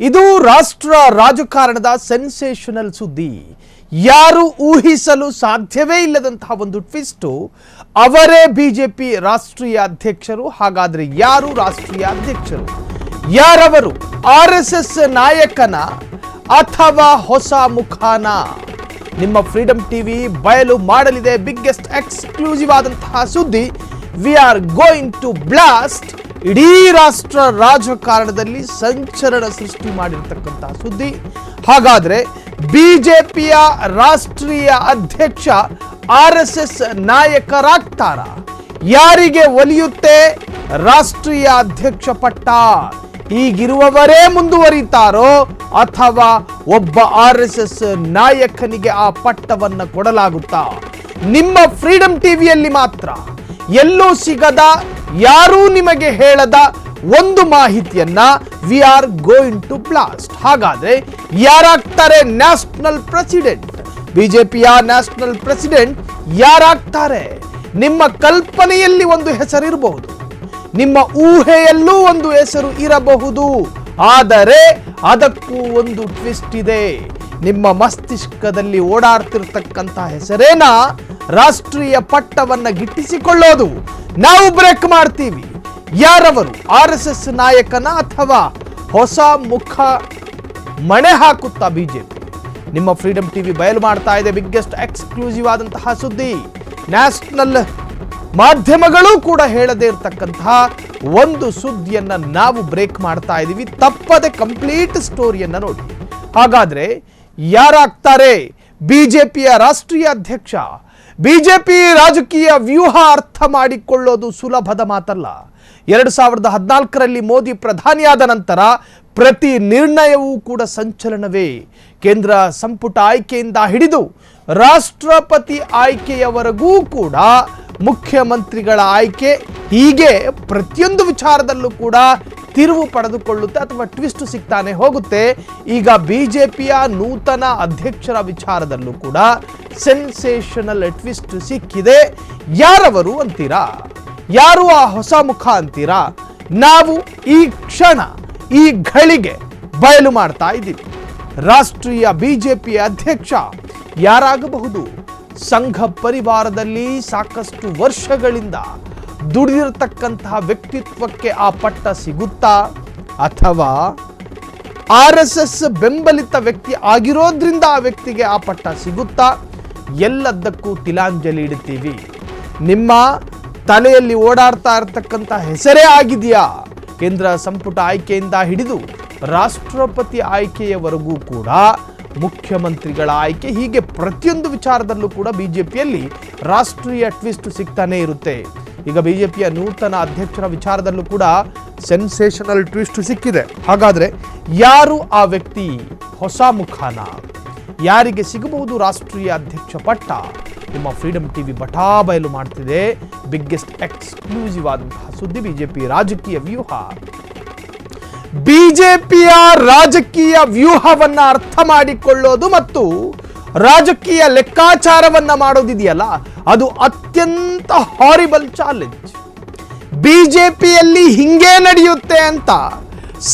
ಇದು ರಾಷ್ಟ್ರ ರಾಜಕಾರಣದ ಸೆನ್ಸೇಷನಲ್ ಸುದ್ದಿ. ಯಾರು ಊಹಿಸಲು ಸಾಧ್ಯವೇ ಇಲ್ಲದಂತಹ ಒಂದು ಟ್ವಿಸ್ಟ್. ಅವರೇ ಬಿಜೆಪಿ ರಾಷ್ಟ್ರೀಯ ಅಧ್ಯಕ್ಷರು. ಹಾಗಾದ್ರೆ ಯಾರು ರಾಷ್ಟ್ರೀಯ ಅಧ್ಯಕ್ಷರು? ಯಾರವರು? ಆರ್ಎಸ್ಎಸ್ ನಾಯಕನ ಅಥವಾ ಹೊಸ ಮುಖಾನ? ನಿಮ್ಮ ಫ್ರೀಡಮ್ ಟಿವಿ ಬಯಲು ಮಾಡಲಿದೆ ಬಿಗ್ಗೆಸ್ಟ್ ಎಕ್ಸ್ಕ್ಲೂಸಿವ್ ಆದಂತಹ ಸುದ್ದಿ. We are going to blast ಇಡೀ ರಾಷ್ಟ್ರ ರಾಜಕಾರಣದಲ್ಲಿ ಸಂಚಲನ ಸೃಷ್ಟಿ ಮಾಡಿರತಕ್ಕಂತಹ ಸುದ್ದಿ. ಹಾಗಾದ್ರೆ ಬಿಜೆಪಿಯ ರಾಷ್ಟ್ರೀಯ ಅಧ್ಯಕ್ಷ ಆರ್ಎಸ್ಎಸ್ ನಾಯಕರಾಗ್ತಾರ? ಯಾರಿಗೆ ಒಲಿಯುತ್ತೆ ರಾಷ್ಟ್ರೀಯ ಅಧ್ಯಕ್ಷ ಪಟ್ಟ? ಈಗಿರುವವರೇ ಮುಂದುವರಿತಾರೋ ಅಥವಾ ಒಬ್ಬ ಆರ್ಎಸ್ಎಸ್ ನಾಯಕನಿಗೆ ಆ ಪಟ್ಟವನ್ನು ಕೊಡಲಾಗುತ್ತಾ? ನಿಮ್ಮ ಫ್ರೀಡಮ್ ಟಿವಿಯಲ್ಲಿ ಮಾತ್ರ ಎಲ್ಲೂ ಸಿಗದ, ಯಾರೂ ನಿಮಗೆ ಹೇಳದ ಒಂದು ಮಾಹಿತಿಯನ್ನ we are going to blast. ಹಾಗಾದ್ರೆ ಯಾರಾಗ್ತಾರೆ ನ್ಯಾಷನಲ್ ಪ್ರೆಸಿಡೆಂಟ್? ಬಿಜೆಪಿಯ ನ್ಯಾಷನಲ್ ಪ್ರೆಸಿಡೆಂಟ್ ಯಾರಾಗ್ತಾರೆ? ನಿಮ್ಮ ಕಲ್ಪನೆಯಲ್ಲಿ ಒಂದು ಹೆಸರಿರಬಹುದು, ನಿಮ್ಮ ಊಹೆಯಲ್ಲೂ ಒಂದು ಹೆಸರು ಇರಬಹುದು. ಆದರೆ ಅದಕ್ಕೂ ಒಂದು ಟ್ವಿಸ್ಟ್ ಇದೆ. ನಿಮ್ಮ ಮಸ್ತಿಷ್ಕದಲ್ಲಿ ಓಡಾಡ್ತಿರ್ತಕ್ಕಂಥ ಹೆಸರೇನ ರಾಷ್ಟ್ರೀಯ ಪಟ್ಟವನ್ನ ಗಿಟ್ಟಿಸಿಕೊಳ್ಳೋದು. ನಾವು ಬ್ರೇಕ್ ಮಾಡ್ತೀವಿ. ಯಾರವರು? ಆರ್ಎಸ್ಎಸ್ ನಾಯಕನ ಅಥವಾ ಹೊಸ ಮುಖ ಮಣೆ ಹಾಕುತ್ತಾ ಬಿಜೆಪಿ? ನಿಮ್ಮ ಫ್ರೀಡಮ್ ಟಿವಿ ಬಯಲು ಮಾಡ್ತಾ ಇದೆ ಬಿಗ್ಗೆಸ್ಟ್ ಎಕ್ಸ್ಕ್ಲೂಸಿವ್ ಆದಂತಹ ಸುದ್ದಿ. ನ್ಯಾಷನಲ್ ಮಾಧ್ಯಮಗಳು ಕೂಡ ಹೇಳದೇ ಇರತಕ್ಕಂತಹ ಒಂದು ಸುದ್ದಿಯನ್ನ ನಾವು ಬ್ರೇಕ್ ಮಾಡ್ತಾ ಇದ್ದೀವಿ. ತಪ್ಪದೆ ಕಂಪ್ಲೀಟ್ ಸ್ಟೋರಿಯನ್ನ ನೋಡಿ. ಹಾಗಾದ್ರೆ ಯಾರಾಗ್ತಾರೆ ಬಿಜೆಪಿಯ ರಾಷ್ಟ್ರೀಯ ಅಧ್ಯಕ್ಷ? ಬಿಜೆಪಿ ರಾಜಕೀಯ ವ್ಯೂಹ ಅರ್ಥ ಮಾಡಿಕೊಳ್ಳೋದು ಸುಲಭದ ಮಾತಲ್ಲ. 2014ರಲ್ಲಿ ಮೋದಿ ಪ್ರಧಾನಿಯಾದ ನಂತರ ಪ್ರತಿ ನಿರ್ಣಯವೂ ಕೂಡ ಸಂಚಲನವೇ. ಕೇಂದ್ರ ಸಂಪುಟ ಆಯ್ಕೆಯಿಂದ ಹಿಡಿದು ರಾಷ್ಟ್ರಪತಿ ಆಯ್ಕೆಯವರೆಗೂ ಕೂಡ ಮುಖ್ಯಮಂತ್ರಿಗಳ ಆಯ್ಕೆ, ಹೀಗೆ ಪ್ರತಿಯೊಂದು ವಿಚಾರದಲ್ಲೂ ಕೂಡ ತಿರುವು ಪಡೆದುಕೊಳ್ಳುತ್ತೆ ಅಥವಾ ಟ್ವಿಸ್ಟ್ ಸಿಗ್ತಾನೆ ಹೋಗುತ್ತೆ. ಈಗ ಬಿಜೆಪಿಯ ನೂತನ ಅಧ್ಯಕ್ಷರ ವಿಚಾರದಲ್ಲೂ ಕೂಡ ಸೆನ್ಸೇಷನಲ್ ಟ್ವಿಸ್ಟ್ ಸಿಕ್ಕಿದೆ. ಯಾರವರು ಅಂತೀರಾ? ಯಾರು ಆ ಹೊಸ ಮುಖ ಅಂತೀರಾ? ನಾವು ಈ ಕ್ಷಣ ಈ ಘಳಿಗೆ ಬಯಲು ಮಾಡ್ತಾ ಇದ್ದೀವಿ. ರಾಷ್ಟ್ರೀಯ ಬಿಜೆಪಿ ಅಧ್ಯಕ್ಷ ಯಾರಾಗಬಹುದು? ಸಂಘ ಪರಿವಾರದಲ್ಲಿ ಸಾಕಷ್ಟು ವರ್ಷಗಳಿಂದ ದುಡಿದಿರತಕ್ಕಂತಹ ವ್ಯಕ್ತಿತ್ವಕ್ಕೆ ಆ ಪಟ್ಟ ಸಿಗುತ್ತಾ? ಅಥವಾ ಆರ್ಎಸ್ಎಸ್ ಬೆಂಬಲಿತ ವ್ಯಕ್ತಿ ಆಗಿರೋದ್ರಿಂದ ಆ ವ್ಯಕ್ತಿಗೆ ಆ ಪಟ್ಟ ಸಿಗುತ್ತಾ? ಎಲ್ಲದಕ್ಕೂ ತಿಲಾಂಜಲಿ ಇಡ್ತೀವಿ. ನಿಮ್ಮ ತಲೆಯಲ್ಲಿ ಓಡಾಡ್ತಾ ಇರತಕ್ಕಂಥ ಹೆಸರೇ ಆಗಿದೆಯಾ? ಕೇಂದ್ರ ಸಂಪುಟ ಆಯ್ಕೆಯಿಂದ ಹಿಡಿದು ರಾಷ್ಟ್ರಪತಿ ಆಯ್ಕೆಯವರೆಗೂ ಕೂಡ ಮುಖ್ಯಮಂತ್ರಿಗಳ ಆಯ್ಕೆ, ಹೀಗೆ ಪ್ರತಿಯೊಂದು ವಿಚಾರದಲ್ಲೂ ಕೂಡ ಬಿಜೆಪಿಯಲ್ಲಿ ರಾಷ್ಟ್ರೀಯ ಟ್ವಿಸ್ಟ್ ಸಿಗ್ತಾನೆ ಇರುತ್ತೆ. ಈಗ ಬಿಜೆಪಿಯ ನೂತನ ಅಧ್ಯಕ್ಷರ ವಿಚಾರದಲ್ಲೂ ಕೂಡ ಸೆನ್ಸೇಷನಲ್ ಟ್ವಿಸ್ಟ್ ಸಿಕ್ಕಿದೆ. ಹಾಗಾದ್ರೆ ಯಾರು ಆ ವ್ಯಕ್ತಿ? ಹೊಸ ಮುಖಾನ? ಯಾರಿಗೆ ಸಿಗಬಹುದು ರಾಷ್ಟ್ರೀಯ ಅಧ್ಯಕ್ಷ ಪಟ್ಟ? ನಿಮ್ಮ ಫ್ರೀಡಮ್ ಟಿವಿ ಬಟಾ ಬಯಲು ಮಾಡ್ತಿದೆ ಬಿಗ್ಗೆಸ್ಟ್ ಎಕ್ಸ್ಕ್ಲೂಸಿವ್ ಆದಂತಹ ಸುದ್ದಿ. ಬಿಜೆಪಿ ರಾಜಕೀಯ ವ್ಯೂಹ. ಬಿಜೆಪಿಯ ರಾಜಕೀಯ ವ್ಯೂಹವನ್ನ ಅರ್ಥ ಮಾಡಿಕೊಳ್ಳೋದು ಮತ್ತು ರಾಜಕೀಯ ಲೆಕ್ಕಾಚಾರವನ್ನ ಮಾಡೋದಿದೆಯಲ್ಲ, ಅದು ಅತ್ಯಂತ ಹಾರಿಬಲ್ ಚಾಲೆಂಜ್. ಬಿಜೆಪಿಯಲ್ಲಿ ಹಿಂಗೆ ನಡೆಯುತ್ತೆ ಅಂತ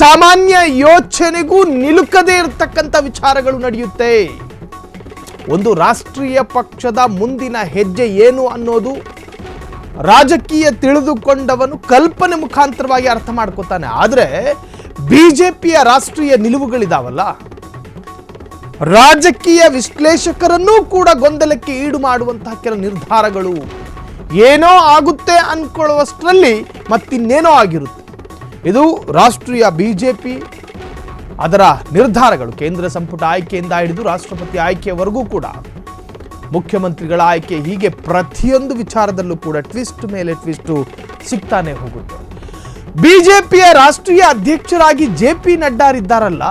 ಸಾಮಾನ್ಯ ಯೋಚನೆಗೂ ನಿಲುಕದೇ ಇರತಕ್ಕಂಥ ವಿಚಾರಗಳು ನಡೆಯುತ್ತೆ. ಒಂದು ರಾಷ್ಟ್ರೀಯ ಪಕ್ಷದ ಮುಂದಿನ ಹೆಜ್ಜೆ ಏನು ಅನ್ನೋದು ರಾಜಕೀಯ ತಿಳಿದುಕೊಂಡವನು ಕಲ್ಪನೆ ಮುಖಾಂತರವಾಗಿ ಅರ್ಥ ಮಾಡ್ಕೋತಾನೆ. ಆದರೆ ಬಿಜೆಪಿಯ ರಾಷ್ಟ್ರೀಯ ನಿಲುವುಗಳಿದಾವಲ್ಲ, ರಾಜಕೀಯ ವಿಶ್ಲೇಷಕರನ್ನೂ ಕೂಡ ಗೊಂದಲಕ್ಕೆ ಈಡು ಮಾಡುವಂತಹ ಕೆಲವು ನಿರ್ಧಾರಗಳು, ಏನೋ ಆಗುತ್ತೆ ಅನ್ಕೊಳ್ಳುವಷ್ಟರಲ್ಲಿ ಮತ್ತಿನ್ನೇನೋ ಆಗಿರುತ್ತೆ. ಇದು ರಾಷ್ಟ್ರೀಯ ಬಿಜೆಪಿ ಅದರ ನಿರ್ಧಾರಗಳು. ಕೇಂದ್ರ ಸಂಪುಟ ಆಯ್ಕೆಯಿಂದ ಹಿಡಿದು ರಾಷ್ಟ್ರಪತಿ ಆಯ್ಕೆಯವರೆಗೂ ಕೂಡ ಮುಖ್ಯಮಂತ್ರಿಗಳ ಆಯ್ಕೆ, ಹೀಗೆ ಪ್ರತಿಯೊಂದು ವಿಚಾರದಲ್ಲೂ ಕೂಡ ಟ್ವಿಸ್ಟ್ ಮೇಲೆ ಟ್ವಿಸ್ಟ್ ಸಿಗ್ತಾನೆ ಹೋಗುತ್ತೆ. ಬಿಜೆಪಿಯ ರಾಷ್ಟ್ರೀಯ ಅಧ್ಯಕ್ಷರಾಗಿ ಜೆ.ಪಿ. ನಡ್ಡಾರಿದ್ದಾರಲ್ಲ,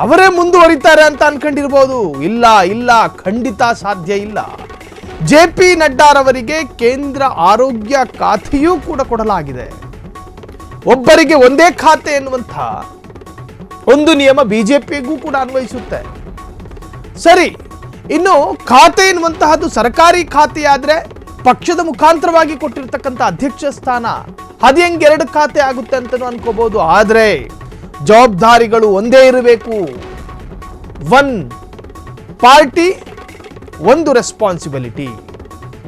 ಅವರೇ ಮುಂದುವರಿತಾರೆ ಅಂತ ಅನ್ಕೊಂಡಿರ್ಬೋದು. ಇಲ್ಲ ಇಲ್ಲ, ಖಂಡಿತ ಸಾಧ್ಯ ಇಲ್ಲ. ಜೆ.ಪಿ. ನಡ್ಡಾರವರಿಗೆ ಕೇಂದ್ರ ಆರೋಗ್ಯ ಖಾತೆಯೂ ಕೂಡ ಕೊಡಲಾಗಿದೆ. ಒಬ್ಬರಿಗೆ ಒಂದೇ ಖಾತೆ ಎನ್ನುವಂಥ ಒಂದು ನಿಯಮ ಬಿಜೆಪಿಗೂ ಕೂಡ ಅನ್ವಯಿಸುತ್ತೆ. ಸರಿ, ಇನ್ನು ಖಾತೆ ಎನ್ನುವಂತಹದ್ದು ಸರ್ಕಾರಿ ಖಾತೆಯಾದ್ರೆ ಪಕ್ಷದ ಮುಖಾಂತರವಾಗಿ ಕೊಟ್ಟಿರ್ತಕ್ಕಂಥ ಅಧ್ಯಕ್ಷ ಸ್ಥಾನ, ಅದು ಹೆಂಗೆ ಎರಡು ಖಾತೆ ಆಗುತ್ತೆ ಅಂತಲೂ ಅನ್ಕೋಬಹುದು. ಆದರೆ ಜವಾಬ್ದಾರಿಗಳು ಒಂದೇ ಇರಬೇಕು. ಒನ್ ಪಾರ್ಟಿ ಒಂದು ರೆಸ್ಪಾನ್ಸಿಬಿಲಿಟಿ.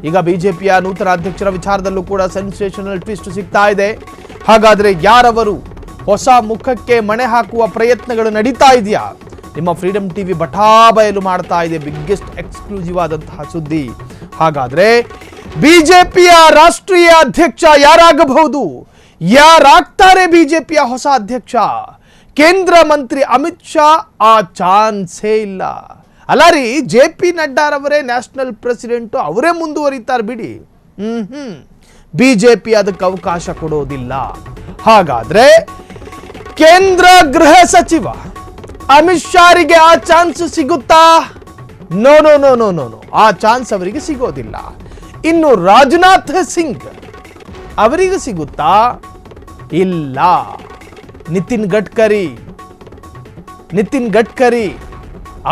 ಈಗ ಬಿಜೆಪಿಯ ನೂತನ ಅಧ್ಯಕ್ಷರ ವಿಚಾರದಲ್ಲೂ ಕೂಡ ಸೆನ್ಸೇಷನಲ್ ಟ್ವಿಸ್ಟ್ ಸಿಗ್ತಾ ಇದೆ. ಹಾಗಾದ್ರೆ ಯಾರವರು ಹೊಸ ಮುಖಕ್ಕೆ ಮಣೆ ಹಾಕುವ ಪ್ರಯತ್ನಗಳು ನಡೀತಾ ಇದೆಯಾ? ನಿಮ್ಮ ಫ್ರೀಡಮ್ ಟಿವಿ ಬಟಾಬಯಲು ಮಾಡ್ತಾ ಇದೆ ಬಿಗ್ಗೆಸ್ಟ್ ಎಕ್ಸ್ಕ್ಲೂಸಿವ್ ಆದಂತಹ ಸುದ್ದಿ. ಹಾಗಾದ್ರೆ ಬಿಜೆಪಿಯ ರಾಷ್ಟ್ರೀಯ ಅಧ್ಯಕ್ಷ ಯಾರಾಗಬಹುದು? ಯಾರಾಗ್ತಾರೆ ಬಿಜೆಪಿಯ ಹೊಸ ಅಧ್ಯಕ್ಷ? ಕೇಂದ್ರ ಮಂತ್ರಿ ಅಮಿತ್ ಶಾ ಆ ಚಾನ್ಸೇ ಇಲ್ಲ. ಅಲ್ಲ ರೀ, JP ನಡ್ಡಾರವರೇ ನ್ಯಾಷನಲ್ ಪ್ರೆಸಿಡೆಂಟು, ಅವರೇ ಮುಂದುವರಿತಾರೆ ಬಿಡಿ. ಬಿಜೆಪಿ ಅದಕ್ಕೆ ಅವಕಾಶ ಕೊಡೋದಿಲ್ಲ. ಹಾಗಾದ್ರೆ ಕೇಂದ್ರ ಗೃಹ ಸಚಿವ ಅಮಿತ್ ಶಾರಿಗೆ ಆ ಚಾನ್ಸ್ ಸಿಗುತ್ತಾ? No no no no no no, ಆ ಚಾನ್ಸ್ ಅವರಿಗೆ ಸಿಗೋದಿಲ್ಲ. ಇನ್ನು ರಾಜನಾಥ್ ಸಿಂಗ್ ಅವರಿಗೆ ಸಿಗುತ್ತಾ? ಇಲ್ಲ. ನಿತಿನ್ ಗಡ್ಕರಿ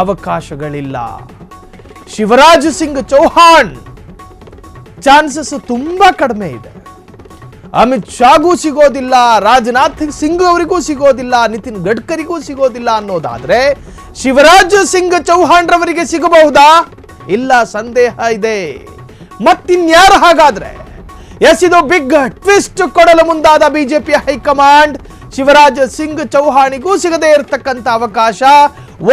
ಅವಕಾಶಗಳಿಲ್ಲ. ಶಿವರಾಜ್ ಸಿಂಗ್ ಚೌಹಾಣ್ ಚಾನ್ಸಸ್ ತುಂಬಾ ಕಡಿಮೆ ಇದೆ. ಅಮಿತ್ ಶಾಗೂ ಸಿಗೋದಿಲ್ಲ, ರಾಜನಾಥ್ ಸಿಂಗ್ ಅವರಿಗೂ ಸಿಗೋದಿಲ್ಲ, ನಿತಿನ್ ಗಡ್ಕರಿಗೂ ಸಿಗೋದಿಲ್ಲ ಅನ್ನೋದಾದ್ರೆ ಶಿವರಾಜ್ ಸಿಂಗ್ ಚೌಹಾಣ್ ರವರಿಗೆ ಸಿಗಬಹುದಾ? ಇಲ್ಲ, ಸಂದೇಹ ಇದೆ. ಮತ್ತಿನ್ಯಾರು ಹಾಗಾದ್ರೆ? ಎಸ್, ಇದು ಬಿಗ್ ಟ್ವಿಸ್ಟ್ ಕೊಡಲು ಮುಂದಾದ ಬಿಜೆಪಿ ಹೈಕಮಾಂಡ್. ಶಿವರಾಜ್ ಸಿಂಗ್ ಚೌಹಾಣಿಗೂ ಸಿಗದೇ ಇರತಕ್ಕಂತ ಅವಕಾಶ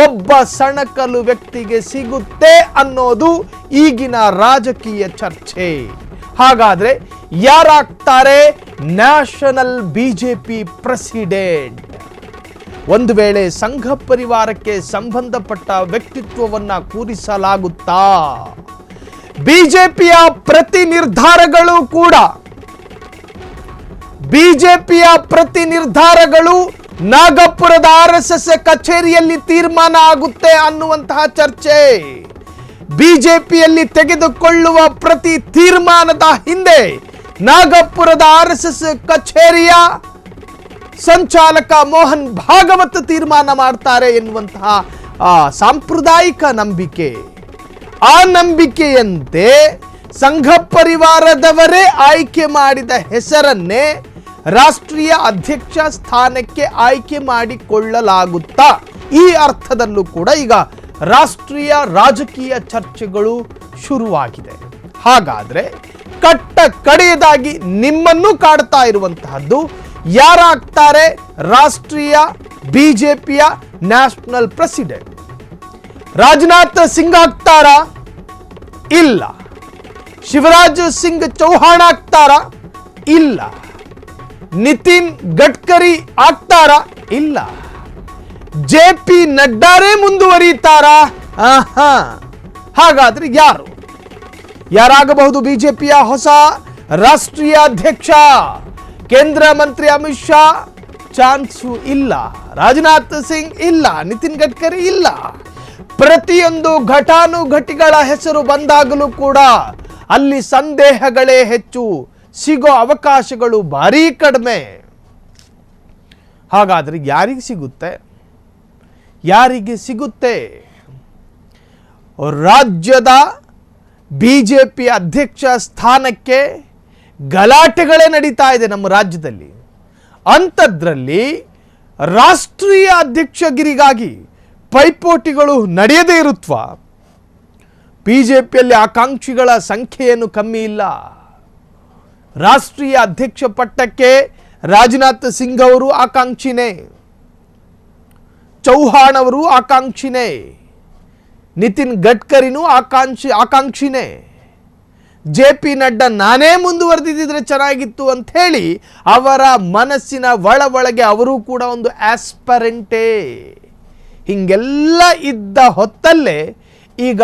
ಒಬ್ಬ ಸಣಕಲು ವ್ಯಕ್ತಿಗೆ ಸಿಗುತ್ತೆ ಅನ್ನೋದು ಈಗಿನ ರಾಜಕೀಯ ಚರ್ಚೆ. ಹಾಗಾದ್ರೆ ಯಾರಾಗ್ತಾರೆ ನ್ಯಾಷನಲ್ ಬಿಜೆಪಿ ಪ್ರೆಸಿಡೆಂಟ್? ಒಂದು ವೇಳೆ ಸಂಘ ಪರಿವಾರಕ್ಕೆ ಸಂಬಂಧಪಟ್ಟ ವ್ಯಕ್ತಿತ್ವವನ್ನ ಕೂರಿಸಲಾಗುತ್ತಾ? ಬಿಜೆಪಿಯ ಪ್ರತಿ ನಿರ್ಧಾರಗಳು ನಾಗಪುರದ RSS ಕಚೇರಿಯಲ್ಲಿ ತೀರ್ಮಾನ ಆಗುತ್ತೆ ಅನ್ನುವಂತಹ ಚರ್ಚೆ. ಬಿಜೆಪಿಯಲ್ಲಿ ತೆಗೆದುಕೊಳ್ಳುವ ಪ್ರತಿ ತೀರ್ಮಾನದ ಹಿಂದೆ ನಾಗಪುರದ RSS ಕಚೇರಿಯ ಸಂಚಾಲಕ ಮೋಹನ್ ಭಾಗವತ್ ತೀರ್ಮಾನ ಮಾಡ್ತಾರೆ ಎನ್ನುವಂತಹ ಸಾಂಪ್ರದಾಯಿಕ ನಂಬಿಕೆ. ಆ ನಂಬಿಕೆಯಂತೆ ಸಂಘ ಪರಿವಾರದವರೇ ಆಯ್ಕೆ ಮಾಡಿದ ಹೆಸರನ್ನೇ ರಾಷ್ಟ್ರೀಯ ಅಧ್ಯಕ್ಷ ಸ್ಥಾನಕ್ಕೆ ಆಯ್ಕೆ ಮಾಡಿಕೊಳ್ಳಲಾಗುತ್ತಾ? ಈ ಅರ್ಥದಲ್ಲೂ ಕೂಡ ಈಗ ರಾಷ್ಟ್ರೀಯ ರಾಜಕೀಯ ಚರ್ಚೆಗಳು ಶುರುವಾಗಿದೆ. ಹಾಗಾದ್ರೆ ಕಟ್ಟ ಕಡೆಯದಾಗಿ ನಿಮ್ಮನ್ನು ಕಾಡ್ತಾ ಇರುವಂತಹದ್ದು, ಯಾರಾಗ್ತಾರೆ ರಾಷ್ಟ್ರೀಯ ಬಿಜೆಪಿಯ ನ್ಯಾಷನಲ್ ಪ್ರೆಸಿಡೆಂಟ್? ರಾಜನಾಥ್ ಸಿಂಗ್ ಆಗ್ತಾರಾ? ಇಲ್ಲ. ಶಿವರಾಜ್ ಸಿಂಗ್ ಚೌಹಾಣ್ ಆಗ್ತಾರಾ? ಇಲ್ಲ. ನಿತಿನ್ ಗಡ್ಕರಿ ಆಗ್ತಾರಾ? ಇಲ್ಲ. JP ನಡ್ಡಾರೇ ಮುಂದುವರಿತಾರಾ? ಹಾಗಾದ್ರೆ ಯಾರಾಗಬಹುದು ಬಿಜೆಪಿಯ ಹೊಸ ರಾಷ್ಟ್ರೀಯ ಅಧ್ಯಕ್ಷ? ಕೇಂದ್ರ ಮಂತ್ರಿ ಅಮಿತ್ ಶಾ ಚಾನ್ಸು ಇಲ್ಲ, ರಾಜನಾಥ್ ಸಿಂಗ್ ಇಲ್ಲ, ನಿತಿನ್ ಗಡ್ಕರಿ ಇಲ್ಲ. ಪ್ರತಿಯೊಂದು ಘಟಾನುಘಟಿಗಳ ಹೆಸರು ಬಂದಾಗಲೂ ಕೂಡ ಅಲ್ಲಿ ಸಂದೇಹಗಳೇ ಹೆಚ್ಚು, ಸಿಗೋ ಅವಕಾಶಗಳು ಭಾರೀ ಕಡಿಮೆ. ಹಾಗಾದ್ರೆ ಯಾರಿಗೆ ಸಿಗುತ್ತೆ? ರಾಜ್ಯದ ಬಿಜೆಪಿ ಅಧ್ಯಕ್ಷ ಸ್ಥಾನಕ್ಕೆ ಗಲಾಟೆಗಳೇ ನಡೀತಾ ಇದೆ ನಮ್ಮ ರಾಜ್ಯದಲ್ಲಿ. ಅಂಥದ್ರಲ್ಲಿ ರಾಷ್ಟ್ರೀಯ ಅಧ್ಯಕ್ಷಗಿರಿಗಾಗಿ ಪೈಪೋಟಿಗಳು ನಡೆಯದೇ ಇರುತ್ವಾ? ಬಿಜೆಪಿಯಲ್ಲಿ ಆಕಾಂಕ್ಷಿಗಳ ಸಂಖ್ಯೆಯನ್ನು ಕಮ್ಮಿ ಇಲ್ಲ. ರಾಷ್ಟ್ರೀಯ ಅಧ್ಯಕ್ಷ ಪಟ್ಟಕ್ಕೆ ರಾಜನಾಥ್ ಸಿಂಗ್ ಅವರು ಆಕಾಂಕ್ಷಿನೇ, ಚೌಹಾಣ್ ಅವರು ಆಕಾಂಕ್ಷಿನೇ, ನಿತಿನ್ ಗಡ್ಕರಿನೂ ಆಕಾಂಕ್ಷಿನೇ. JP ನಡ್ಡಾ ನಾನೇ ಮುಂದುವರೆದಿದ್ರೆ ಚೆನ್ನಾಗಿತ್ತು ಅಂತ ಹೇಳಿ ಅವರ ಮನಸ್ಸಿನ ಒಳಗೆ ಅವರು ಕೂಡ ಒಂದು ಆಸ್ಪರೆಂಟೇ. ಹಿಂಗೆಲ್ಲ ಇದ್ದ ಹೊತ್ತಲ್ಲೇ ಈಗ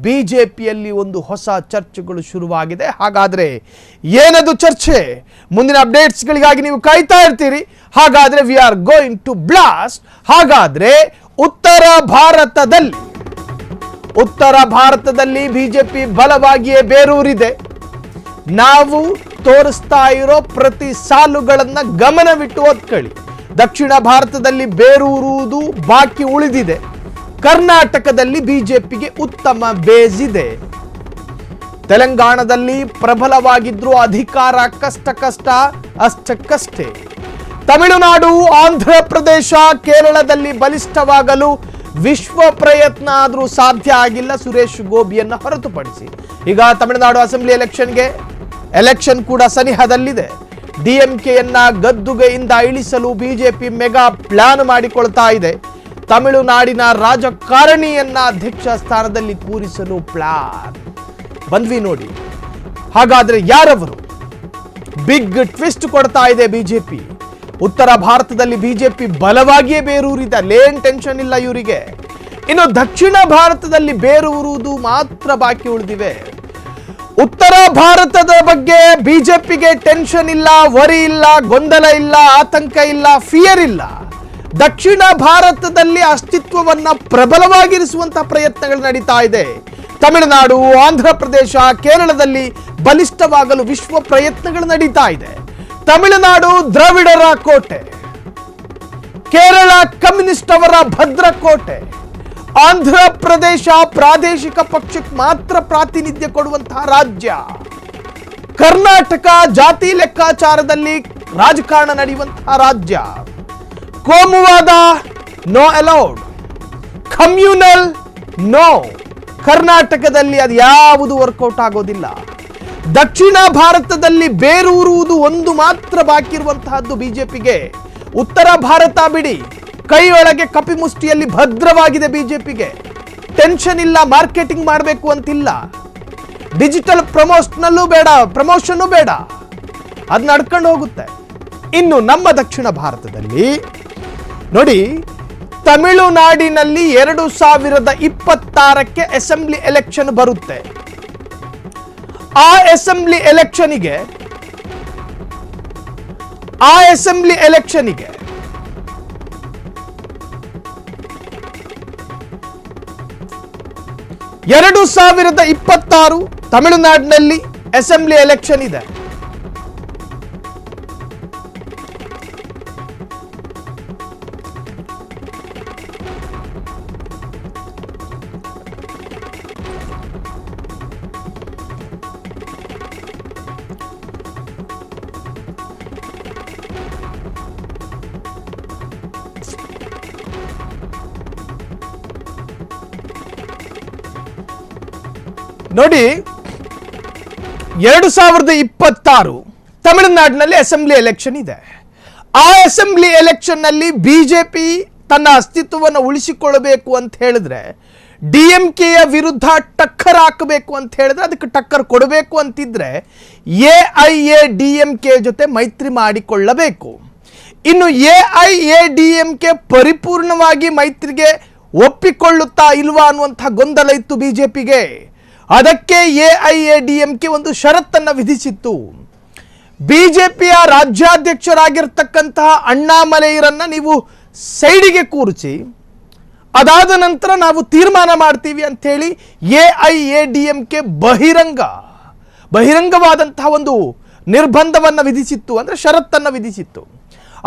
ಬಿಜೆಪಿಯಲ್ಲಿ ಒಂದು ಹೊಸ ಚರ್ಚೆಗಳು ಶುರುವಾಗಿದೆ. ಹಾಗಾದ್ರೆ ಏನದು ಚರ್ಚೆ? ಮುಂದಿನ ಅಪ್ಡೇಟ್ಸ್ಗಳಿಗಾಗಿ ನೀವು ಕಾಯ್ತಾ ಇರ್ತೀರಿ. ಹಾಗಾದ್ರೆ we are going to blast. ಹಾಗಾದ್ರೆ ಉತ್ತರ ಭಾರತದಲ್ಲಿ ಬಿಜೆಪಿ ಬಲವಾಗಿಯೇ ಬೇರೂರಿದೆ. ನಾವು ತೋರಿಸ್ತಾ ಇರೋ ಪ್ರತಿ ಸಾಲುಗಳನ್ನ ಗಮನವಿಟ್ಟು ಓದ್ಕೊಳ್ಳಿ. ದಕ್ಷಿಣ ಭಾರತದಲ್ಲಿ ಬೇರೂರುವುದು ಬಾಕಿ ಉಳಿದಿದೆ. ಕರ್ನಾಟಕದಲ್ಲಿ ಬಿಜೆಪಿಗೆ ಉತ್ತಮ ಬೇಸ್ ಇದೆ. ತೆಲಂಗಾಣದಲ್ಲಿ ಪ್ರಬಲವಾಗಿದ್ರು ಅಧಿಕಾರ ಅಷ್ಟಕ್ಕಷ್ಟೇ. ತಮಿಳುನಾಡು, ಆಂಧ್ರ ಪ್ರದೇಶ, ಕೇರಳದಲ್ಲಿ ಬಲಿಷ್ಠವಾಗಲು ವಿಶ್ವ ಪ್ರಯತ್ನ ಆದರೂ ಸಾಧ್ಯ ಆಗಿಲ್ಲ ಸುರೇಶ್ ಗೋಬಿಯನ್ನ ಹೊರತುಪಡಿಸಿ. ಈಗ ತಮಿಳುನಾಡು ಅಸೆಂಬ್ಲಿ ಎಲೆಕ್ಷನ್ ಕೂಡ ಸನಿಹದಲ್ಲಿದೆ. ಡಿಎಂಕೆಯನ್ನ ಗದ್ದುಗೆಯಿಂದ ಇಳಿಸಲು ಬಿಜೆಪಿ ಮೆಗಾ ಪ್ಲಾನ್ ಮಾಡಿಕೊಳ್ತಾ ಇದೆ. ತಮಿಳುನಾಡಿನ ರಾಜಕಾರಣಿಯನ್ನ ಅಧ್ಯಕ್ಷ ಸ್ಥಾನದಲ್ಲಿ ಕೂರಿಸಲು ಪ್ಲಾನ್. ಬಂದ್ವಿ ನೋಡಿ. ಹಾಗಾದ್ರೆ ಯಾರವರು? ಬಿಗ್ ಟ್ವಿಸ್ಟ್ ಕೊಡ್ತಾ ಇದೆ ಬಿಜೆಪಿ. ಉತ್ತರ ಭಾರತದಲ್ಲಿ ಬಿಜೆಪಿ ಬಲವಾಗಿಯೇ ಬೇರೂರಿದೆ, ಲೇನ್ ಟೆನ್ಷನ್ ಇಲ್ಲ ಇವರಿಗೆ. ಇನ್ನು ದಕ್ಷಿಣ ಭಾರತದಲ್ಲಿ ಬೇರೂರುವುದು ಮಾತ್ರ ಬಾಕಿ ಉಳಿದಿವೆ. ಉತ್ತರ ಭಾರತದ ಬಗ್ಗೆ ಬಿಜೆಪಿಗೆ ಟೆನ್ಷನ್ ಇಲ್ಲ, ವರಿ ಇಲ್ಲ, ಗೊಂದಲ ಇಲ್ಲ, ಆತಂಕ ಇಲ್ಲ, ಫಿಯರ್ ಇಲ್ಲ. ದಕ್ಷಿಣ ಭಾರತದಲ್ಲಿ ಅಸ್ತಿತ್ವವನ್ನ ಪ್ರಬಲವಾಗಿರಿಸುವಂತಹ ಪ್ರಯತ್ನಗಳು ನಡೀತಾ ಇದೆ. ತಮಿಳುನಾಡು, ಆಂಧ್ರ ಪ್ರದೇಶ, ಕೇರಳದಲ್ಲಿ ಬಲಿಷ್ಠವಾಗಲು ವಿಶ್ವ ಪ್ರಯತ್ನಗಳು ನಡೀತಾ ಇದೆ. ತಮಿಳುನಾಡು ದ್ರವಿಡರ ಕೋಟೆ, ಕೇರಳ ಕಮ್ಯುನಿಸ್ಟ್ ಅವರ ಭದ್ರಕೋಟೆ, ಆಂಧ್ರ ಪ್ರದೇಶ ಪ್ರಾದೇಶಿಕ ಪಕ್ಷಕ್ಕೆ ಮಾತ್ರ ಪ್ರಾತಿನಿಧ್ಯ ಕೊಡುವಂತಹ ರಾಜ್ಯ, ಕರ್ನಾಟಕ ಜಾತಿ ಲೆಕ್ಕಾಚಾರದಲ್ಲಿ ರಾಜಕಾರಣ ನಡೆಯುವಂತಹ ರಾಜ್ಯ, ಕೋಮುವಾದ ನೋ ಅಲೌಡ್, ಕಮ್ಯುನಲ್ ನೋ. ಕರ್ನಾಟಕದಲ್ಲಿ ಅದು ಯಾವುದು ವರ್ಕೌಟ್ ಆಗೋದಿಲ್ಲ. ದಕ್ಷಿಣ ಭಾರತದಲ್ಲಿ ಬೇರೂರುವುದು ಒಂದು ಮಾತ್ರ ಬಾಕಿ ಇರುವಂತಹದ್ದು ಬಿಜೆಪಿಗೆ. ಉತ್ತರ ಭಾರತ ಬಿಡಿ, ಕೈಯೊಳಗೆ ಕಪಿಮುಷ್ಟಿಯಲ್ಲಿ ಭದ್ರವಾಗಿದೆ ಬಿಜೆಪಿಗೆ. ಟೆನ್ಷನ್ ಇಲ್ಲ, ಮಾರ್ಕೆಟಿಂಗ್ ಮಾಡಬೇಕು ಅಂತಿಲ್ಲ, ಡಿಜಿಟಲ್ ಪ್ರಮೋಷನ್ ಬೇಡ, ಅದು ನಡ್ಕೊಂಡು ಹೋಗುತ್ತೆ. ಇನ್ನು ನಮ್ಮ ದಕ್ಷಿಣ ಭಾರತದಲ್ಲಿ ನೋಡಿ, ತಮಿಳುನಾಡಿನಲ್ಲಿ 2026ಕ್ಕೆ ಅಸೆಂಬ್ಲಿ ಎಲೆಕ್ಷನ್ ಬರುತ್ತೆ. ಆ ಅಸೆಂಬ್ಲಿ ಎಲೆಕ್ಷನ್ಗೆ 2026 ತಮಿಳುನಾಡಿನಲ್ಲಿ ಅಸೆಂಬ್ಲಿ ಎಲೆಕ್ಷನ್ ಇದೆ. ನೋಡಿ, 2026 ತಮಿಳುನಾಡಿನಲ್ಲಿ ಅಸೆಂಬ್ಲಿ ಎಲೆಕ್ಷನ್ ಇದೆ. ಆ ಅಸೆಂಬ್ಲಿ ಎಲೆಕ್ಷನ್ ನಲ್ಲಿ ಬಿಜೆಪಿ ತನ್ನ ಅಸ್ತಿತ್ವವನ್ನು ಉಳಿಸಿಕೊಳ್ಳಬೇಕು ಅಂತ ಹೇಳಿದ್ರೆ, ಡಿಎಂಕೆಯ ವಿರುದ್ಧ ಟಕ್ಕರ್ ಹಾಕಬೇಕು ಅಂತ ಹೇಳಿದ್ರೆ, ಅದಕ್ಕೆ ಟಕ್ಕರ್ ಕೊಡಬೇಕು ಅಂತಿದ್ರೆ ಎಐಎಡಿಎಂಕೆ ಜೊತೆ ಮೈತ್ರಿ ಮಾಡಿಕೊಳ್ಳಬೇಕು. ಇನ್ನು ಎಐಎಡಿಎಂಕೆ ಪರಿಪೂರ್ಣವಾಗಿ ಮೈತ್ರಿಗೆ ಒಪ್ಪಿಕೊಳ್ಳುತ್ತಾ ಇಲ್ವಾ ಅನ್ನುವಂಥ ಗೊಂದಲ ಇತ್ತು ಬಿಜೆಪಿಗೆ. ಅದಕ್ಕೆ ಎಐಎಡಿಎಂಕೆ ಒಂದು ಷರತ್ತನ್ನು ವಿಧಿಸಿತ್ತು. ಬಿಜೆಪಿಯ ರಾಜ್ಯಾಧ್ಯಕ್ಷರಾಗಿರ್ತಕ್ಕಂತಹ ಅಣ್ಣಾಮಲೈರನ್ನ ನೀವು ಸೈಡಿಗೆ ಕೂರಿಸಿ, ಅದಾದ ನಂತರ ನಾವು ತೀರ್ಮಾನ ಮಾಡ್ತೀವಿ ಅಂಥೇಳಿ ಎಐಎಡಿಎಂಕೆ ಬಹಿರಂಗವಾದಂತಹ ಒಂದು ನಿರ್ಬಂಧವನ್ನು ವಿಧಿಸಿತ್ತು, ಅಂದರೆ ಷರತ್ತನ್ನು ವಿಧಿಸಿತ್ತು.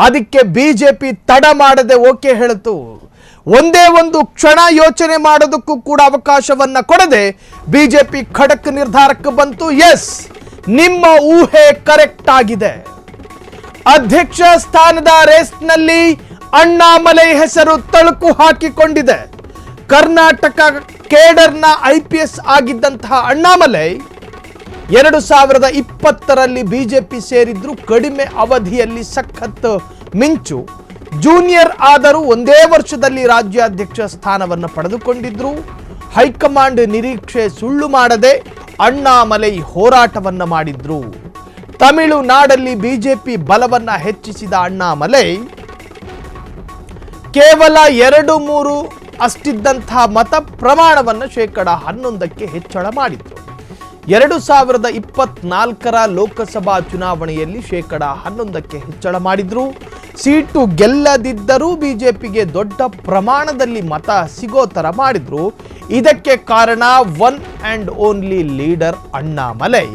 ಅದಕ್ಕೆ ಬಿಜೆಪಿ ತಡ ಮಾಡದೆ ಓಕೆ ಹೇಳಿತು. ಒಂದೇ ಒಂದು ಕ್ಷಣ ಯೋಚನೆ ಮಾಡೋದಕ್ಕೂ ಕೂಡ ಅವಕಾಶವನ್ನ ಕೊಡದೆ ಬಿಜೆಪಿ ಖಡಕ್ ನಿರ್ಧಾರಕ್ಕೆ ಬಂತು. ಎಸ್, ನಿಮ್ಮ ಊಹೆ ಕರೆಕ್ಟ್ ಆಗಿದೆ. ಅಧ್ಯಕ್ಷ ಸ್ಥಾನದ ರೇಸ್ನಲ್ಲಿ ಅಣ್ಣಾಮಲೈ ಹೆಸರು ತಳುಕು ಹಾಕಿಕೊಂಡಿದೆ. ಕರ್ನಾಟಕ ಕೇಡರ್ನ IPS ಆಗಿದ್ದಂತಹ ಅಣ್ಣಾಮಲೈ 2020ರಲ್ಲಿ ಬಿಜೆಪಿ ಸೇರಿದ್ರು. ಕಡಿಮೆ ಅವಧಿಯಲ್ಲಿ ಸಖತ್ ಮಿಂಚು. ಜೂನಿಯರ್ ಆದರೂ ಒಂದೇ ವರ್ಷದಲ್ಲಿ ರಾಜ್ಯಾಧ್ಯಕ್ಷ ಸ್ಥಾನವನ್ನು ಪಡೆದುಕೊಂಡಿದ್ರು. ಹೈಕಮಾಂಡ್ ನಿರೀಕ್ಷೆ ಸುಳ್ಳು ಮಾಡದೆ ಅಣ್ಣಾಮಲೈ ಹೋರಾಟವನ್ನ ಮಾಡಿದ್ರು. ತಮಿಳುನಾಡಲ್ಲಿ ಬಿಜೆಪಿ ಬಲವನ್ನ ಹೆಚ್ಚಿಸಿದ ಅಣ್ಣಾಮಲೈ ಕೇವಲ 2-3 ಅಷ್ಟಿದ್ದಂತಹ ಮತ ಪ್ರಮಾಣವನ್ನು 11%ಕ್ಕೆ ಹೆಚ್ಚಳ ಮಾಡಿದ್ರು. 2024ರ ಲೋಕಸಭಾ ಚುನಾವಣೆಯಲ್ಲಿ 11%ಕ್ಕೆ ಹೆಚ್ಚಳ ಮಾಡಿದ್ರು. ಸೀಟು ಗೆಲ್ಲದಿದ್ದರೂ ಬಿಜೆಪಿಗೆ ದೊಡ್ಡ ಪ್ರಮಾಣದಲ್ಲಿ ಮತ ಸಿಗೋ ತರ ಮಾಡಿದ್ರು. ಇದಕ್ಕೆ ಕಾರಣ one and only leader Annamalai.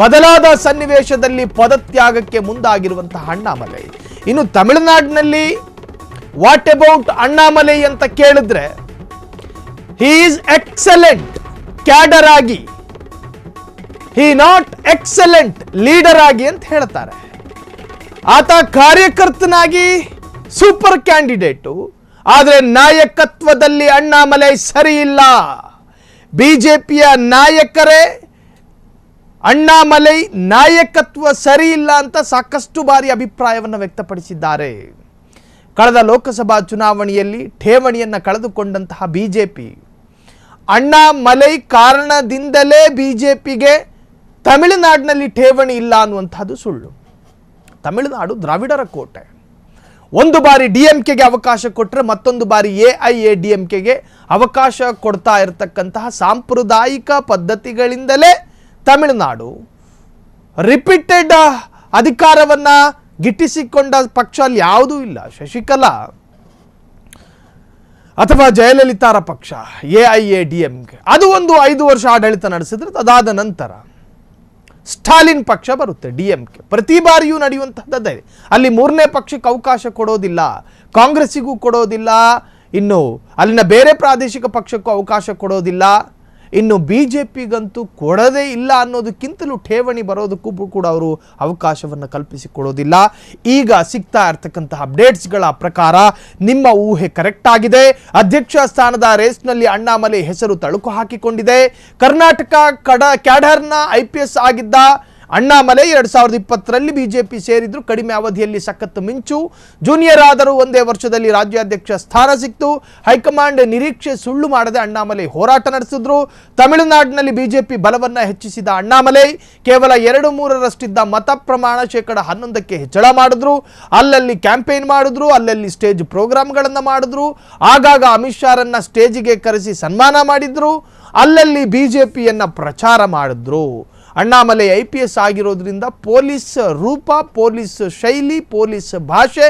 ಬದಲಾದ ಸನ್ನಿವೇಶದಲ್ಲಿ ಪದತ್ಯಾಗಕ್ಕೆ ಮುಂದಾಗಿರುವಂತಹ ಅಣ್ಣಾಮಲೈ. ಇನ್ನು ತಮಿಳುನಾಡಿನಲ್ಲಿ ವಾಟ್ ಅಬೌಟ್ ಅಣ್ಣಾಮಲೈ ಅಂತ ಕೇಳಿದ್ರೆ, ಹಿ ಈಸ್ ಎಕ್ಸಲೆಂಟ್ ಕ್ಯಾಡರ್ ಆಗಿ, ಹಿ ನಾಟ್ ಎಕ್ಸಲೆಂಟ್ ಲೀಡರ್ ಆಗಿ ಅಂತ ಹೇಳ್ತಾರೆ. ಆತ ಕಾರ್ಯಕರ್ತನಾಗಿ ಸೂಪರ್ ಕ್ಯಾಂಡಿಡೇಟು, ಆದರೆ ನಾಯಕತ್ವದಲ್ಲಿ ಅಣ್ಣಾಮಲೈ ಸರಿ ಇಲ್ಲ. ಬಿಜೆಪಿಯ ನಾಯಕರೇ ಅಣ್ಣಾಮಲೈ ನಾಯಕತ್ವ ಸರಿ ಇಲ್ಲ ಅಂತ ಸಾಕಷ್ಟು ಬಾರಿ ಅಭಿಪ್ರಾಯವನ್ನು ವ್ಯಕ್ತಪಡಿಸಿದ್ದಾರೆ. ಕಳೆದ ಲೋಕಸಭಾ ಚುನಾವಣೆಯಲ್ಲಿ ಠೇವಣಿಯನ್ನು ಕಳೆದುಕೊಂಡಂತಹ ಬಿಜೆಪಿ ಅಣ್ಣಾಮಲೈ ಕಾರಣದಿಂದಲೇ ಬಿಜೆಪಿಗೆ ತಮಿಳುನಾಡಿನಲ್ಲಿ ಠೇವಣಿ ಇಲ್ಲ ಅನ್ನುವಂಥದ್ದು ಸುಳ್ಳು. ತಮಿಳುನಾಡು ದ್ರಾವಿಡರ ಕೋಟೆ. ಒಂದು ಬಾರಿ ಡಿಎಂಕೆಗೆ ಅವಕಾಶ ಕೊಟ್ಟರೆ ಮತ್ತೊಂದು ಬಾರಿ ಎಐಎಡಿಎಂಕೆಗೆ ಅವಕಾಶ ಕೊಡ್ತಾ ಇರತಕ್ಕಂತಹ ಸಾಂಪ್ರದಾಯಿಕ ಪದ್ಧತಿಗಳಿಂದಲೇ ತಮಿಳುನಾಡು ರಿಪೀಟೆಡ್ ಅಧಿಕಾರವನ್ನು ಗಿಟ್ಟಿಸಿಕೊಂಡ ಪಕ್ಷ ಅಲ್ಲಿ ಯಾವುದೂ ಇಲ್ಲ. ಶಶಿಕಲಾ ಅಥವಾ ಜಯಲಲಿತಾರ ಪಕ್ಷ ಎಐಎಡಿಎಂಕೆ ಅದು ಒಂದು 5 ವರ್ಷ ಆಡಳಿತ ನಡೆಸಿದ್ರೆ ಅದಾದ ನಂತರ ಸ್ಟಾಲಿನ್ ಪಕ್ಷ ಬರುತ್ತೆ, ಡಿಎಂಕೆ. ಪ್ರತಿ ಬಾರಿಯೂ ನಡೆಯುವಂಥದ್ದೇ. ಅಲ್ಲಿ ಮೂರನೇ ಪಕ್ಷಕ್ಕೆ ಅವಕಾಶ ಕೊಡೋದಿಲ್ಲ, ಕಾಂಗ್ರೆಸ್ಸಿಗೂ ಕೊಡೋದಿಲ್ಲ, ಇನ್ನು ಅಲ್ಲಿನ ಬೇರೆ ಪ್ರಾದೇಶಿಕ ಪಕ್ಷಕ್ಕೂ ಅವಕಾಶ ಕೊಡೋದಿಲ್ಲ, ಇನ್ನು ಬಿಜೆಪಿಗಂತೂ ಕೊಡದೇ ಇಲ್ಲ ಅನ್ನೋದಕ್ಕಿಂತಲೂ ಠೇವಣಿ ಬರೋದಕ್ಕೂ ಕೂಡ ಅವರು ಅವಕಾಶವನ್ನು ಕಲ್ಪಿಸಿಕೊಡೋದಿಲ್ಲ. ಈಗ ಸಿಗ್ತಾ ಇರ್ತಕ್ಕಂತಹ ಅಪ್ಡೇಟ್ಸ್ಗಳ ಪ್ರಕಾರ ನಿಮ್ಮ ಊಹೆ ಕರೆಕ್ಟ್ ಆಗಿದೆ. ಅಧ್ಯಕ್ಷ ಸ್ಥಾನದ ರೇಸ್ನಲ್ಲಿ ಅಣ್ಣಾಮಲೈ ಹೆಸರು ತಳುಕು ಹಾಕಿಕೊಂಡಿದೆ. ಕರ್ನಾಟಕ ಕ್ಯಾಡರ್ನ IPS ಆಗಿದ್ದ ಅಣ್ಣಾಮಲೈ 2020ರಲ್ಲಿ ಬಿಜೆಪಿ ಸೇರಿದ್ರು. ಕಡಿಮೆ ಅವಧಿಯಲ್ಲಿ ಸಖತ್ ಮಿಂಚು. ಜೂನಿಯರ್ ಆದರೂ ಒಂದೇ ವರ್ಷದಲ್ಲಿ ರಾಜ್ಯಾಧ್ಯಕ್ಷ ಸ್ಥಾನ ಸಿಕ್ತು. ಹೈಕಮಾಂಡ್ ನಿರೀಕ್ಷೆ ಸುಳ್ಳು ಮಾಡದೆ ಅಣ್ಣಾಮಲೈ ಹೋರಾಟ ನಡೆಸಿದ್ರು. ತಮಿಳುನಾಡಿನಲ್ಲಿ ಬಿಜೆಪಿ ಬಲವನ್ನು ಹೆಚ್ಚಿಸಿದ ಅಣ್ಣಾಮಲೈ ಕೇವಲ 2-3ರಷ್ಟಿದ್ದ ಮತ ಪ್ರಮಾಣ 11% ಹೆಚ್ಚಳ ಮಾಡಿದ್ರು. ಅಲ್ಲಲ್ಲಿ ಕ್ಯಾಂಪೇನ್ ಮಾಡಿದ್ರು, ಅಲ್ಲಲ್ಲಿ ಸ್ಟೇಜ್ ಪ್ರೋಗ್ರಾಮ್ಗಳನ್ನು ಮಾಡಿದ್ರು. ಆಗಾಗ ಅಮಿತ್ ಶಾರನ್ನ ಸ್ಟೇಜಿಗೆ ಕರೆಸಿ ಸನ್ಮಾನ ಮಾಡಿದ್ರು. ಅಲ್ಲಲ್ಲಿ ಬಿಜೆಪಿಯನ್ನ ಪ್ರಚಾರ ಮಾಡಿದ್ರು. ಅಣ್ಣಾಮಲೈ IPS ಆಗಿರೋದ್ರಿಂದ ಪೊಲೀಸ್ ರೂಪ, ಪೊಲೀಸ್ ಶೈಲಿ, ಪೊಲೀಸ್ ಭಾಷೆ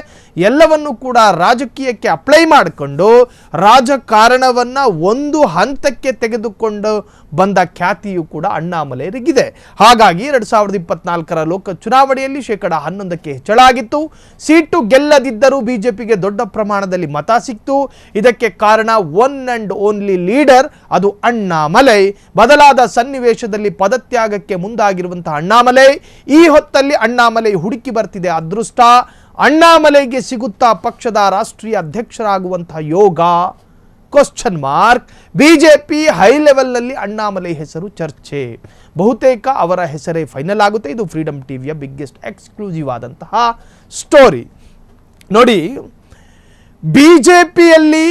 ಎಲ್ಲವನ್ನು ಕೂಡ ರಾಜಕೀಯಕ್ಕೆ ಅಪ್ಲೈ ಮಾಡಿಕೊಂಡು ರಾಜಕಾರಣವನ್ನು ಒಂದು ಹಂತಕ್ಕೆ ತೆಗೆದುಕೊಂಡು ಬಂದ ಖ್ಯಾತಿಯು ಕೂಡ ಅಣ್ಣಾಮಲೈರಿಗಿದೆ. ಹಾಗಾಗಿ 2024ರ ಲೋಕ ಚುನಾವಣೆಯಲ್ಲಿ 11% ಹೆಚ್ಚಳ ಆಗಿತ್ತು. ಸೀಟು ಗೆಲ್ಲದಿದ್ದರೂ ಬಿಜೆಪಿಗೆ ದೊಡ್ಡ ಪ್ರಮಾಣದಲ್ಲಿ ಮತ ಸಿಕ್ತು. ಇದಕ್ಕೆ ಕಾರಣ ಒನ್ ಅಂಡ್ ಓನ್ಲಿ ಲೀಡರ್, ಅದು ಅಣ್ಣಾಮಲೈ. ಬದಲಾದ ಸನ್ನಿವೇಶದಲ್ಲಿ ಪದತ್ಯಾಗಕ್ಕೆ ಮುಂದಾಗಿರುವಂತಹ ಅಣ್ಣಾಮಲೈ, ಈ ಹೊತ್ತಲ್ಲಿ ಅಣ್ಣಾಮಲೈ ಹುಡುಕಿ ಬರ್ತಿದೆ ಅದೃಷ್ಟ. ಅಣ್ಣಾಮಲೈಗೆ ಸಿಗುತ್ತಾ ಪಕ್ಷದ ರಾಷ್ಟ್ರೀಯ ಅಧ್ಯಕ್ಷರಾಗುವಂತಹ ಯೋಗ? Question mark. ಬಿಜೆಪಿ ಹೈ ಲೆವೆಲ್ನಲ್ಲಿ ಅಣ್ಣಾಮಲೈ ಹೆಸರು ಚರ್ಚೆ. ಬಹುತೇಕ ಅವರ ಹೆಸರೇ ಫೈನಲ್ ಆಗುತ್ತೆ. ಇದು ಫ್ರೀಡಮ್ ಟಿವಿಯ ಬಿಗ್ಗೆಸ್ಟ್ ಎಕ್ಸ್ಕ್ಲೂಸಿವ್ ಆದಂತಹ ಸ್ಟೋರಿ. ನೋಡಿ, ಬಿಜೆಪಿಯಲ್ಲಿ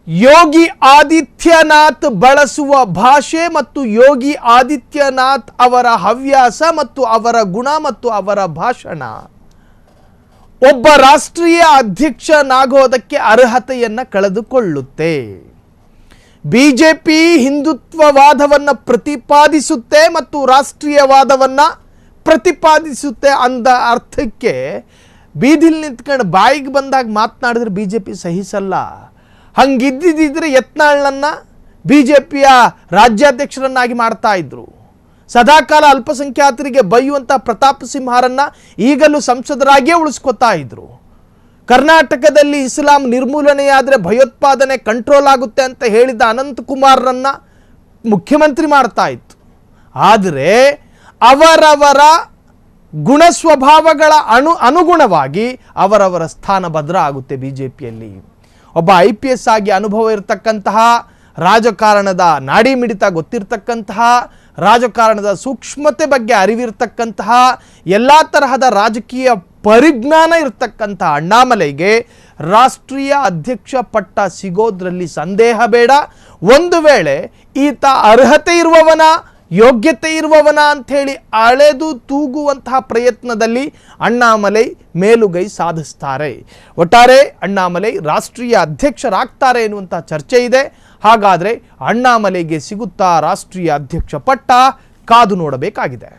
ಯೋಗಿ ಆದಿತ್ಯನಾಥ್ ಬಳಸುವ ಭಾಷೆ ಮತ್ತು ಯೋಗಿ ಆದಿತ್ಯನಾಥ್ ಅವರ ಹವ್ಯಾಸ ಮತ್ತು ಅವರ ಗುಣ ಮತ್ತು ಅವರ ಭಾಷಣ ಒಬ್ಬ ರಾಷ್ಟ್ರೀಯ ಅಧ್ಯಕ್ಷನಾಗೋದಕ್ಕೆ ಅರ್ಹತೆಯನ್ನು ಕಳೆದುಕೊಳ್ಳುತ್ತೆ. ಬಿಜೆಪಿ ಹಿಂದುತ್ವವಾದವನ್ನು ಪ್ರತಿಪಾದಿಸುತ್ತೆ ಮತ್ತು ರಾಷ್ಟ್ರೀಯವಾದವನ್ನು ಪ್ರತಿಪಾದಿಸುತ್ತೆ ಅಂದ ಅರ್ಥಕ್ಕೆ ಬೀದಿಲ್ ನಿಂತ್ಕೊಂಡು ಬಾಯಿಗೆ ಬಂದಾಗ ಮಾತನಾಡಿದ್ರೆ ಬಿಜೆಪಿ ಸಹಿಸಲ್ಲ. ಹಂಗಿದ್ದಿದ್ರೆ ಯತ್ನಾಳ್ನನ್ನ ಬಿಜೆಪಿಯ ರಾಜ್ಯಾಧ್ಯಕ್ಷರನ್ನಾಗಿ ಮಾಡ್ತಾ ಇದ್ರು. ಸದಾಕಾಲ ಅಲ್ಪಸಂಖ್ಯಾತರಿಗೆ ಬೈಯುವಂಥ ಪ್ರತಾಪ್ ಸಿಂಹರನ್ನ ಈಗಲೂ ಸಂಸದರಾಗಿಯೇ ಉಳಿಸ್ಕೊತಾ ಇದ್ರು. ಕರ್ನಾಟಕದಲ್ಲಿ ಇಸ್ಲಾಂ ನಿರ್ಮೂಲನೆಯಾದರೆ ಭಯೋತ್ಪಾದನೆ ಕಂಟ್ರೋಲ್ ಆಗುತ್ತೆ ಅಂತ ಹೇಳಿದ ಅನಂತಕುಮಾರ್ರನ್ನ ಮುಖ್ಯಮಂತ್ರಿ ಮಾಡ್ತಾ ಇತ್ತು. ಆದರೆ ಅವರವರ ಗುಣ ಸ್ವಭಾವಗಳ ಅನುಗುಣವಾಗಿ ಅವರವರ ಸ್ಥಾನ ಭದ್ರ ಆಗುತ್ತೆ ಬಿಜೆಪಿಯಲ್ಲಿ. ಒಬ್ಬ IPS ಆಗಿ ಅನುಭವ ಇರತಕ್ಕಂತಹ, ರಾಜಕಾರಣದ ನಾಡಿ ಮಿಡಿತ ಗೊತ್ತಿರತಕ್ಕಂತಹ, ರಾಜಕಾರಣದ ಸೂಕ್ಷ್ಮತೆ ಬಗ್ಗೆ ಅರಿವಿರ್ತಕ್ಕಂತಹ, ಎಲ್ಲ ತರಹದ ರಾಜಕೀಯ ಪರಿಜ್ಞಾನ ಇರತಕ್ಕಂಥ ಅಣ್ಣಾಮಲೈಗೆ ರಾಷ್ಟ್ರೀಯ ಅಧ್ಯಕ್ಷ ಪಟ್ಟ ಸಿಗೋದ್ರಲ್ಲಿ ಸಂದೇಹ ಬೇಡ. ಒಂದು ವೇಳೆ ಈತ ಅರ್ಹತೆ ಇರುವವನ, ಯೋಗ್ಯತೆ ಇರುವವನ ಅಂಥೇಳಿ ಅಳೆದು ತೂಗುವಂತಹ ಪ್ರಯತ್ನದಲ್ಲಿ ಅಣ್ಣಾಮಲೈ ಮೇಲುಗೈ ಸಾಧಿಸ್ತಾರೆ. ಒಟ್ಟಾರೆ ಅಣ್ಣಾಮಲೈ ರಾಷ್ಟ್ರೀಯ ಅಧ್ಯಕ್ಷರಾಗ್ತಾರೆ ಎನ್ನುವಂಥ ಚರ್ಚೆ ಇದೆ. ಹಾಗಾದರೆ ಅಣ್ಣಾಮಲೈಗೆ ಸಿಗುತ್ತಾ ರಾಷ್ಟ್ರೀಯ ಅಧ್ಯಕ್ಷ ಪಟ್ಟ? ಕಾದು ನೋಡಬೇಕಾಗಿದೆ.